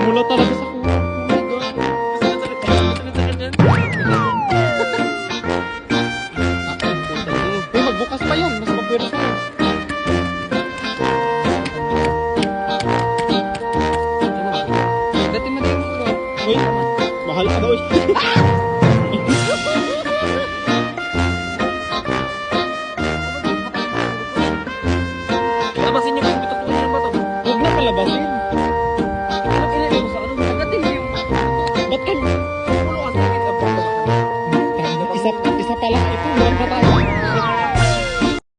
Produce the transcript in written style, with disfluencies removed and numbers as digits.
Mula talaga sa kuha. Magbukas pa yun. Mas mapwera sa yun. Dati madaling ko. Uy, mahal ka na uy. Labasin niyo yung bitok yung bato. Huwag na palabasin. Ilagay mo sa ano. Agatin yung... Ba't ka? Pulo kasi. Isa pa lang ito. Huwag na tayo.